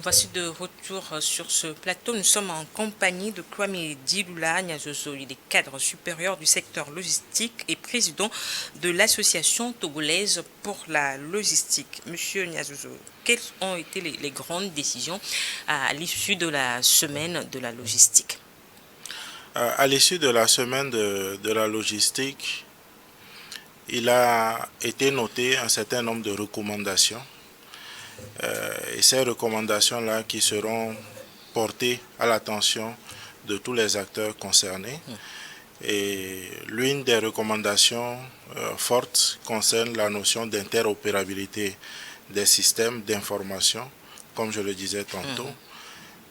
Voici de retour sur ce plateau. Nous sommes en compagnie de Kwame Dilula Nyazozo. Il est cadre supérieur du secteur logistique et président de l'Association togolaise pour la logistique. Monsieur Nyazozo, quelles ont été les grandes décisions à l'issue de la semaine de la logistique? À l'issue de la semaine de la logistique, il a été noté un certain nombre de recommandations. Et ces recommandations-là qui seront portées à l'attention de tous les acteurs concernés. Et l'une des recommandations fortes concerne la notion d'interopérabilité des systèmes d'information, comme je le disais tantôt.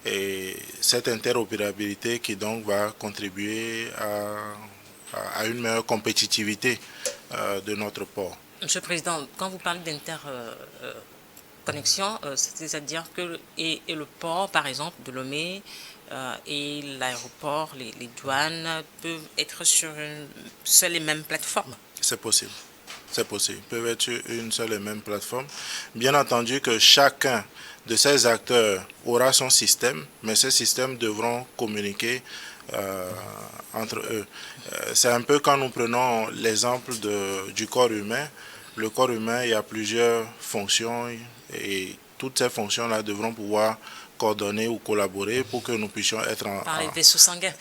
Et cette interopérabilité qui donc va contribuer à une meilleure compétitivité de notre port. Monsieur le Président, quand vous parlez d'interconnexion, c'est-à-dire que et le port, par exemple, de Lomé et l'aéroport, les douanes peuvent être sur une seule et même plateforme. C'est possible. C'est possible. Ils peuvent être sur une seule et même plateforme. Bien entendu que chacun de ces acteurs aura son système, mais ces systèmes devront communiquer entre eux. C'est un peu quand nous prenons l'exemple du corps humain. Le corps humain, il y a plusieurs fonctions et toutes ces fonctions-là devront pouvoir coordonner ou collaborer pour que nous puissions être Par les vaisseaux sanguins.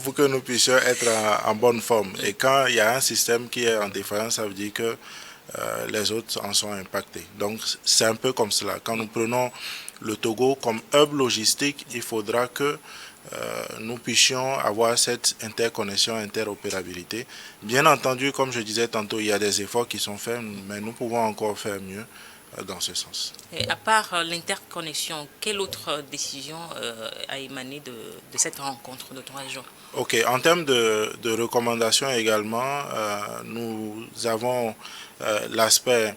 pour que nous puissions être en bonne forme. Et quand il y a un système qui est en défaillance, ça veut dire que les autres en sont impactés. Donc c'est un peu comme cela. Quand nous prenons le Togo comme hub logistique, il faudra que nous puissions avoir cette interconnexion, interopérabilité. Bien entendu, comme je disais tantôt, il y a des efforts qui sont faits, mais nous pouvons encore faire mieux dans ce sens. Et à part l'interconnexion, quelle autre décision a émané de cette rencontre de 3 jours? Ok, en termes de recommandations également, nous avons l'aspect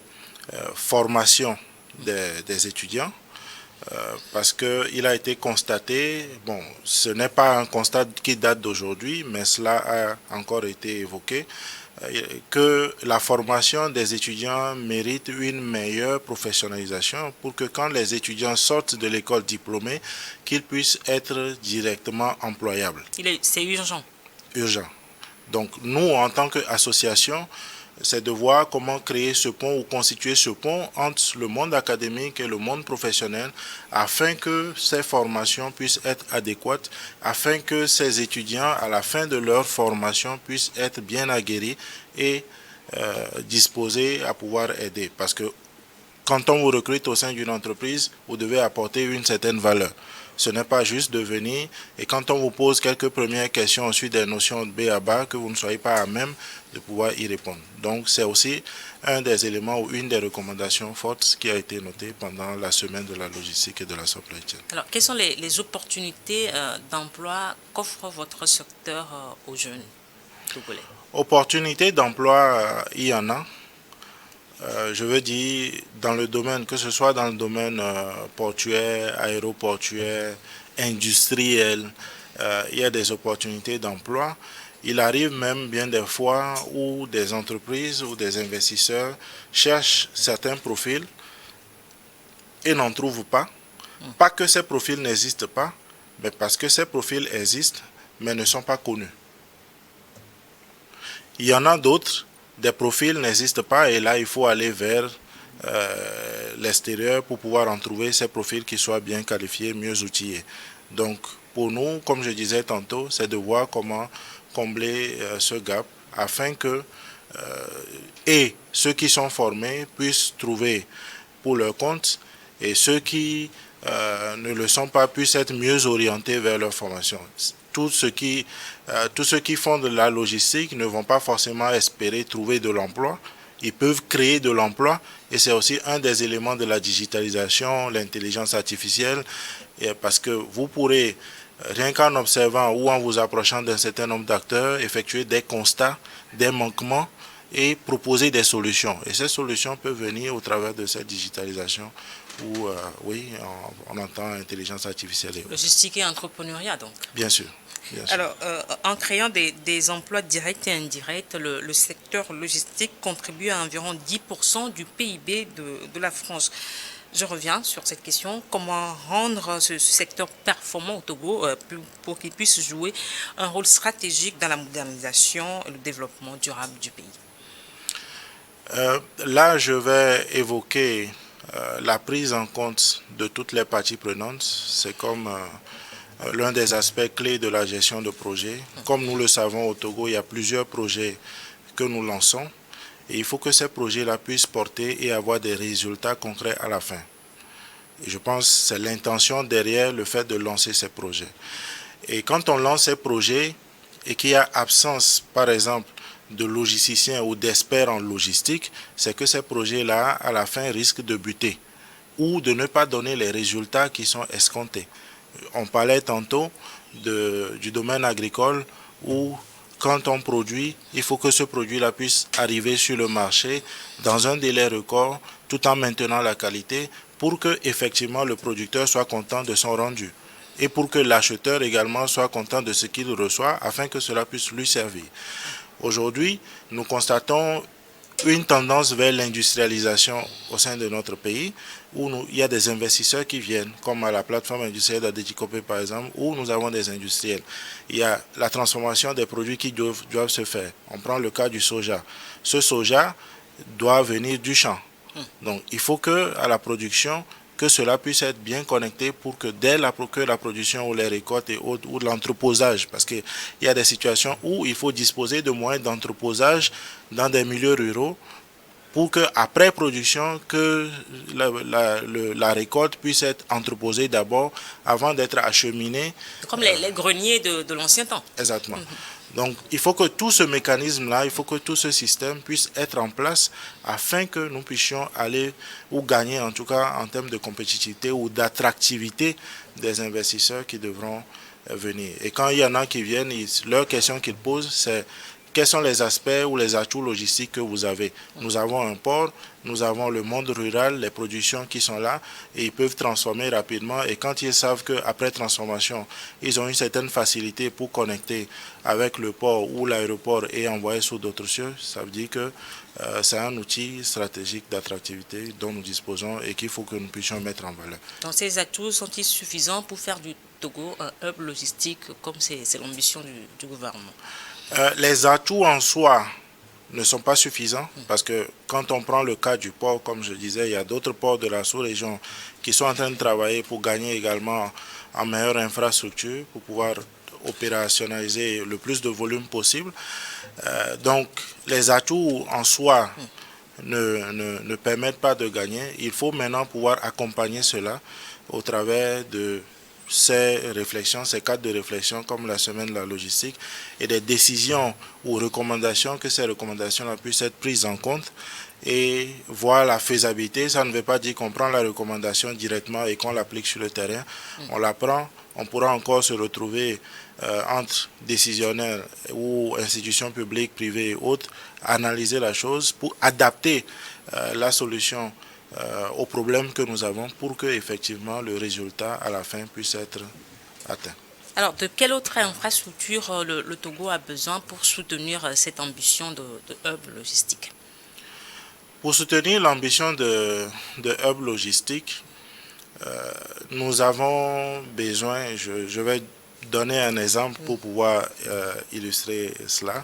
formation des étudiants. Parce qu'il a été constaté, bon, ce n'est pas un constat qui date d'aujourd'hui, mais cela a encore été évoqué, que la formation des étudiants mérite une meilleure professionnalisation pour que quand les étudiants sortent de l'école diplômée, qu'ils puissent être directement employables. C'est urgent. Urgent. Donc nous, en tant qu'association, c'est de voir comment créer ce pont ou constituer ce pont entre le monde académique et le monde professionnel afin que ces formations puissent être adéquates, afin que ces étudiants, à la fin de leur formation, puissent être bien aguerris et disposés à pouvoir aider. Parce que quand on vous recrute au sein d'une entreprise, vous devez apporter une certaine valeur. Ce n'est pas juste de venir et quand on vous pose quelques premières questions, ensuite des notions de B à bas, que vous ne soyez pas à même de pouvoir y répondre. Donc c'est aussi un des éléments ou une des recommandations fortes qui a été notée pendant la semaine de la logistique et de la supply chain. Alors, quelles sont les opportunités d'emploi qu'offre votre secteur aux jeunes togolais? Opportunités d'emploi, il y en a. Je veux dire, dans le domaine, que ce soit dans le domaine portuaire, aéroportuaire, industriel, il y a des opportunités d'emploi. Il arrive même bien des fois où des entreprises ou des investisseurs cherchent certains profils et n'en trouvent pas. Pas que ces profils n'existent pas, mais parce que ces profils existent, mais ne sont pas connus. Il y en a d'autres, des profils n'existent pas et là il faut aller vers l'extérieur pour pouvoir en trouver ces profils qui soient bien qualifiés, mieux outillés. Donc pour nous, comme je disais tantôt, c'est de voir comment combler ce gap afin que et ceux qui sont formés puissent trouver pour leur compte et ceux qui ne le sont pas puissent être mieux orientés vers leur formation. Tous ceux qui font de la logistique ne vont pas forcément espérer trouver de l'emploi. Ils peuvent créer de l'emploi et c'est aussi un des éléments de la digitalisation, l'intelligence artificielle, parce que vous pourrez, rien qu'en observant ou en vous approchant d'un certain nombre d'acteurs, effectuer des constats, des manquements et proposer des solutions. Et ces solutions peuvent venir au travers de cette digitalisation où, oui, on entend intelligence artificielle. Logistique et entrepreneuriat, donc. Bien sûr. Bien sûr. Alors, en créant des emplois directs et indirects, le secteur logistique contribue à environ 10% du PIB de la France. Je reviens sur cette question. Comment rendre ce secteur performant au Togo pour qu'il puisse jouer un rôle stratégique dans la modernisation et le développement durable du pays? Là, je vais évoquer la prise en compte de toutes les parties prenantes. C'est comme l'un des aspects clés de la gestion de projet. Comme nous le savons au Togo, il y a plusieurs projets que nous lançons et il faut que ces projets-là puissent porter et avoir des résultats concrets à la fin. Et je pense que c'est l'intention derrière le fait de lancer ces projets. Et quand on lance ces projets et qu'il y a absence, par exemple, de logisticiens ou d'experts en logistique, c'est que ces projets-là, à la fin, risquent de buter ou de ne pas donner les résultats qui sont escomptés. On parlait tantôt du domaine agricole où quand on produit, il faut que ce produit-là puisse arriver sur le marché dans un délai record tout en maintenant la qualité pour que effectivement le producteur soit content de son rendu et pour que l'acheteur également soit content de ce qu'il reçoit afin que cela puisse lui servir. Aujourd'hui, nous constatons une tendance vers l'industrialisation au sein de notre pays, où il y a des investisseurs qui viennent, comme à la plateforme industrielle d'Adétikopé par exemple, où nous avons des industriels. Il y a la transformation des produits qui doivent se faire. On prend le cas du soja. Ce soja doit venir du champ. Donc il faut que à la production, que cela puisse être bien connecté pour que dès la production ou les récoltes et autres, ou l'entreposage, parce qu'il y a des situations où il faut disposer de moyens d'entreposage dans des milieux ruraux pour qu'après production, que la récolte puisse être entreposée d'abord avant d'être acheminée. Comme les greniers de l'ancien temps. Exactement. Donc, il faut que tout ce mécanisme-là, il faut que tout ce système puisse être en place afin que nous puissions aller ou gagner, en tout cas en termes de compétitivité ou d'attractivité des investisseurs qui devront venir. Et quand il y en a qui viennent, leur question qu'ils posent, c'est quels sont les aspects ou les atouts logistiques que vous avez. Nous avons un port, nous avons le monde rural, les productions qui sont là et ils peuvent transformer rapidement. Et quand ils savent qu'après transformation, ils ont une certaine facilité pour connecter avec le port ou l'aéroport et envoyer sur d'autres cieux, ça veut dire que c'est un outil stratégique d'attractivité dont nous disposons et qu'il faut que nous puissions mettre en valeur. Donc ces atouts sont-ils suffisants pour faire du Togo un hub logistique comme c'est l'ambition du gouvernement? Les atouts en soi ne sont pas suffisants parce que quand on prend le cas du port, comme je disais, il y a d'autres ports de la sous-région qui sont en train de travailler pour gagner également en meilleure infrastructure pour pouvoir opérationnaliser le plus de volume possible. Donc les atouts en soi ne permettent pas de gagner. Il faut maintenant pouvoir accompagner cela au travers de ces réflexions, ces cadres de réflexion comme la semaine de la logistique et des décisions ou recommandations, que ces recommandations puissent être prises en compte et voir la faisabilité. Ça ne veut pas dire qu'on prend la recommandation directement et qu'on l'applique sur le terrain. On la prend, on pourra encore se retrouver entre décisionnaires ou institutions publiques, privées et autres, analyser la chose pour adapter la solution aux problèmes que nous avons pour que effectivement le résultat à la fin puisse être atteint. Alors, de quelle autre infrastructure le Togo a besoin pour soutenir cette ambition de hub logistique? Pour soutenir l'ambition de hub logistique, nous avons besoin, je vais donner un exemple pour pouvoir illustrer cela.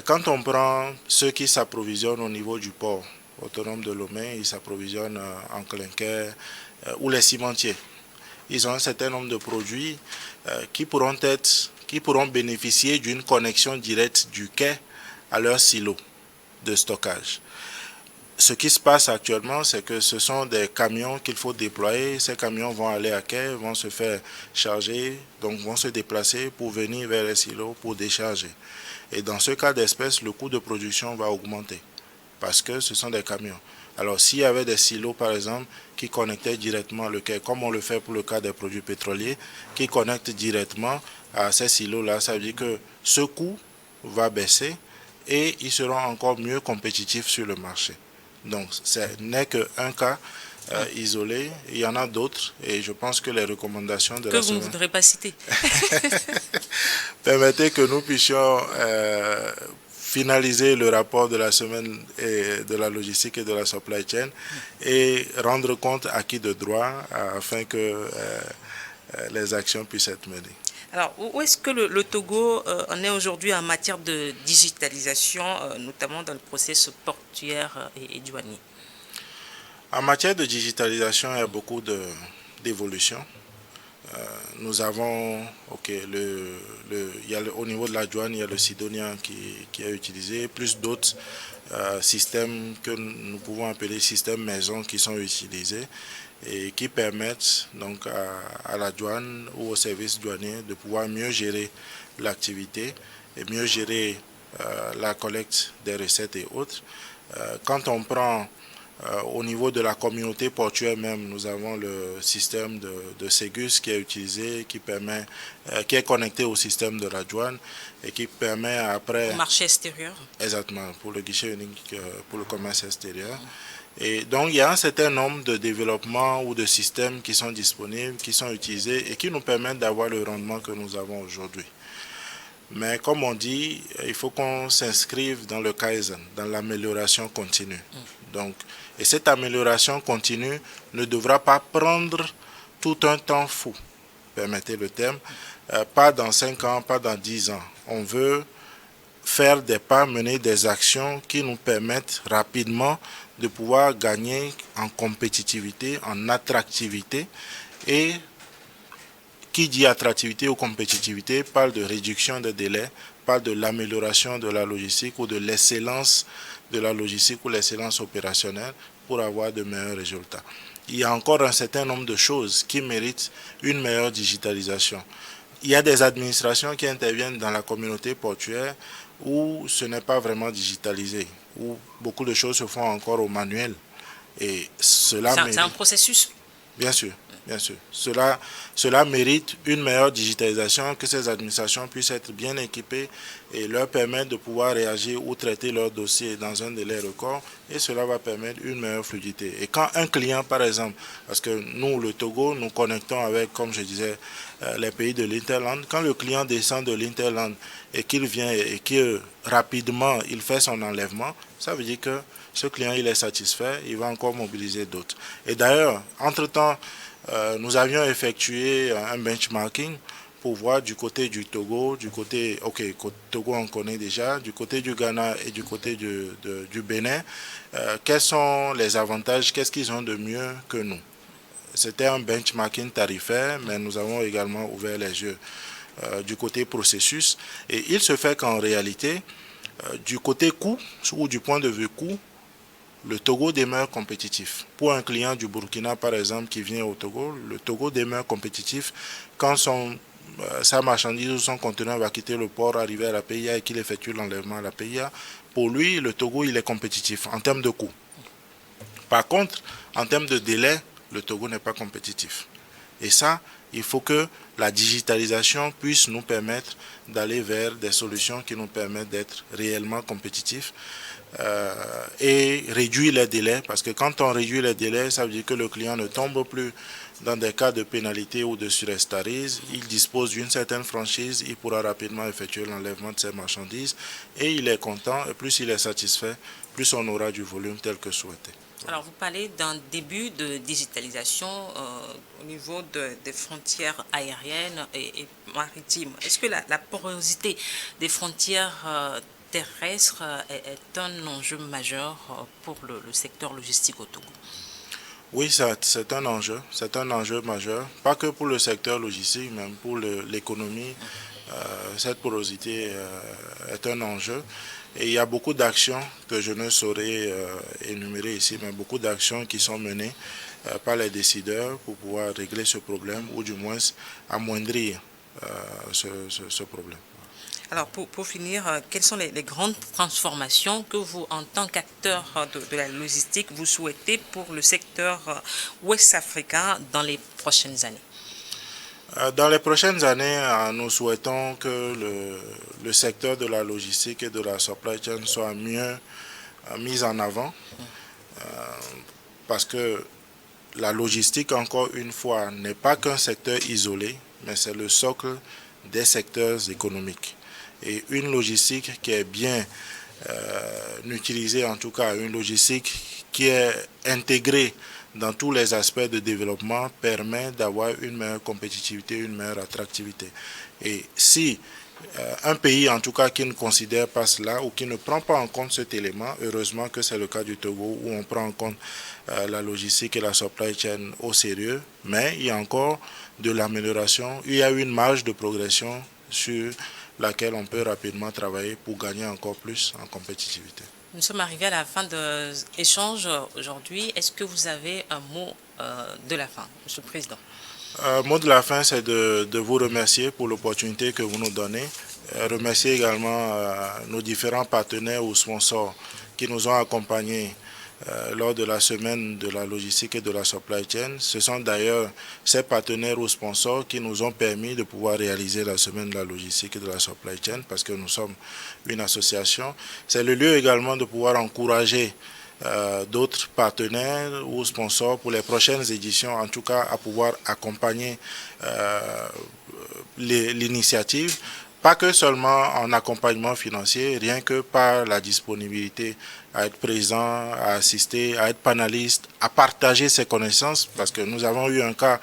Quand on prend ceux qui s'approvisionnent au niveau du port autonome de Lomé, ils s'approvisionnent en clinker ou les cimentiers. Ils ont un certain nombre de produits qui pourront bénéficier d'une connexion directe du quai à leur silo de stockage. Ce qui se passe actuellement, c'est que ce sont des camions qu'il faut déployer. Ces camions vont aller à quai, vont se faire charger, donc vont se déplacer pour venir vers les silos pour décharger. Et dans ce cas d'espèce, le coût de production va augmenter parce que ce sont des camions. Alors s'il y avait des silos par exemple qui connectaient directement le quai, comme on le fait pour le cas des produits pétroliers, qui connectent directement à ces silos-là, ça veut dire que ce coût va baisser et ils seront encore mieux compétitifs sur le marché. Donc ce n'est qu'un cas isolé, il y en a d'autres et je pense que les recommandations de que vous ne voudrez pas citer permettez que nous puissions finaliser le rapport de la semaine de la logistique et de la supply chain et rendre compte à qui de droit afin que les actions puissent être menées. Alors, où est-ce que le Togo en est aujourd'hui en matière de digitalisation, notamment dans le processus portuaire et douanier? En matière de digitalisation, il y a beaucoup d'évolutions. Nous avons, au niveau de la douane, il y a le Sidonia qui est utilisé, plus d'autres systèmes que nous pouvons appeler systèmes maison qui sont utilisés et qui permettent donc à la douane ou au service douanier de pouvoir mieux gérer l'activité et mieux gérer la collecte des recettes et autres. Quand on prend au niveau de la communauté portuaire même, nous avons le système de Ségus qui est utilisé, qui est connecté au système de la douane et qui permet après... Au marché extérieur. Exactement, pour le guichet unique, pour le commerce extérieur. Et donc, il y a un certain nombre de développements ou de systèmes qui sont disponibles, qui sont utilisés et qui nous permettent d'avoir le rendement que nous avons aujourd'hui. Mais comme on dit, il faut qu'on s'inscrive dans le Kaizen, dans l'amélioration continue. Donc, et cette amélioration continue ne devra pas prendre tout un temps fou, permettez le terme, pas dans 5 ans, pas dans 10 ans. On veut faire des pas, mener des actions qui nous permettent rapidement de pouvoir gagner en compétitivité, en attractivité. Et qui dit attractivité ou compétitivité parle de réduction des délais, parle de l'amélioration de la logistique ou de l'excellence de la logistique ou l'excellence opérationnelle pour avoir de meilleurs résultats. Il y a encore un certain nombre de choses qui méritent une meilleure digitalisation. Il y a des administrations qui interviennent dans la communauté portuaire où ce n'est pas vraiment digitalisé, où beaucoup de choses se font encore au manuel. Et cela c'est un processus. Bien sûr, bien sûr. Cela mérite une meilleure digitalisation, que ces administrations puissent être bien équipées et leur permettre de pouvoir réagir ou traiter leurs dossiers dans un délai record, et cela va permettre une meilleure fluidité. Et quand un client, par exemple, parce que nous, le Togo, nous connectons avec, comme je disais, les pays de l'Interland, quand le client descend de l'Interland et qu'il vient et que rapidement il fait son enlèvement, ça veut dire que ce client il est satisfait, il va encore mobiliser d'autres. Et d'ailleurs, entre-temps, nous avions effectué un benchmarking pour voir du côté du Togo, Togo on connaît déjà, du côté du Ghana et du côté du Bénin, quels sont les avantages, qu'est-ce qu'ils ont de mieux que nous. C'était un benchmarking tarifaire, mais nous avons également ouvert les yeux du côté processus. Et il se fait qu'en réalité, du côté coût, ou du point de vue coût, le Togo demeure compétitif. Pour un client du Burkina, par exemple, qui vient au Togo, le Togo demeure compétitif quand sa marchandise ou son conteneur va quitter le port, arriver à la PIA et qu'il effectue l'enlèvement à la PIA. Pour lui, le Togo, il est compétitif en termes de coût. Par contre, en termes de délai, le Togo n'est pas compétitif. Et ça, il faut que la digitalisation puisse nous permettre d'aller vers des solutions qui nous permettent d'être réellement compétitifs et réduire les délais. Parce que quand on réduit les délais, ça veut dire que le client ne tombe plus dans des cas de pénalité ou de surestarise. Il dispose d'une certaine franchise, il pourra rapidement effectuer l'enlèvement de ses marchandises et il est content. Et plus il est satisfait, plus on aura du volume tel que souhaité. Alors, vous parlez d'un début de digitalisation au niveau des frontières aériennes et maritimes. Est-ce que la porosité des frontières terrestres est un enjeu majeur pour le secteur logistique au Togo? Oui, c'est un enjeu majeur, pas que pour le secteur logistique, même pour l'économie. Cette porosité est un enjeu. Et il y a beaucoup d'actions que je ne saurais énumérer ici, mais beaucoup d'actions qui sont menées par les décideurs pour pouvoir régler ce problème ou du moins amoindrir ce problème. Alors, pour finir, quelles sont les grandes transformations que vous, en tant qu'acteur de la logistique, vous souhaitez pour le secteur ouest africain dans les prochaines années? Dans les prochaines années, nous souhaitons que le secteur de la logistique et de la supply chain soit mieux mis en avant parce que la logistique, encore une fois, n'est pas qu'un secteur isolé, mais c'est le socle des secteurs économiques. Et une logistique qui est bien utiliser en tout cas une logistique qui est intégrée dans tous les aspects de développement permet d'avoir une meilleure compétitivité, une meilleure attractivité. Et si un pays en tout cas qui ne considère pas cela ou qui ne prend pas en compte cet élément, heureusement que c'est le cas du Togo où on prend en compte la logistique et la supply chain au sérieux, mais il y a encore de l'amélioration, il y a une marge de progression sur laquelle on peut rapidement travailler pour gagner encore plus en compétitivité. Nous sommes arrivés à la fin de l'échange aujourd'hui. Est-ce que vous avez un mot de la fin, Monsieur le Président? Mot de la fin, c'est de vous remercier pour l'opportunité que vous nous donnez. Remercier également nos différents partenaires ou sponsors qui nous ont accompagnés lors de la semaine de la logistique et de la supply chain. Ce sont d'ailleurs ces partenaires ou sponsors qui nous ont permis de pouvoir réaliser la semaine de la logistique et de la supply chain parce que nous sommes une association. C'est le lieu également de pouvoir encourager d'autres partenaires ou sponsors pour les prochaines éditions, en tout cas à pouvoir accompagner l'initiative. Pas que seulement en accompagnement financier, rien que par la disponibilité à être présent, à assister, à être panéliste, à partager ses connaissances, parce que nous avons eu un cas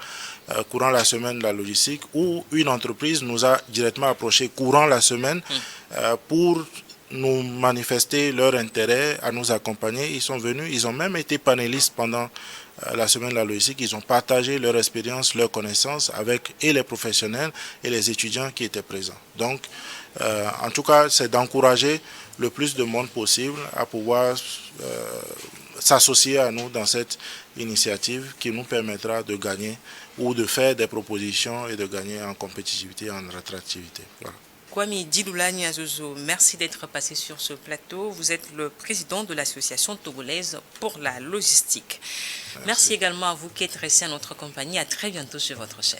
courant la semaine de la logistique où une entreprise nous a directement approché courant la semaine pour nous manifester leur intérêt à nous accompagner. Ils sont venus, ils ont même été panélistes pendant la semaine de la logistique. Ils ont partagé leur expérience, leurs connaissances avec et les professionnels et les étudiants qui étaient présents. Donc, en tout cas, c'est d'encourager le plus de monde possible à pouvoir s'associer à nous dans cette initiative qui nous permettra de gagner ou de faire des propositions et de gagner en compétitivité et en attractivité. Voilà. Kwame Djiloula Nyazozo, merci d'être passé sur ce plateau. Vous êtes le président de l'association togolaise pour la logistique. Merci également à vous qui êtes restés à notre compagnie. À très bientôt sur votre chaîne.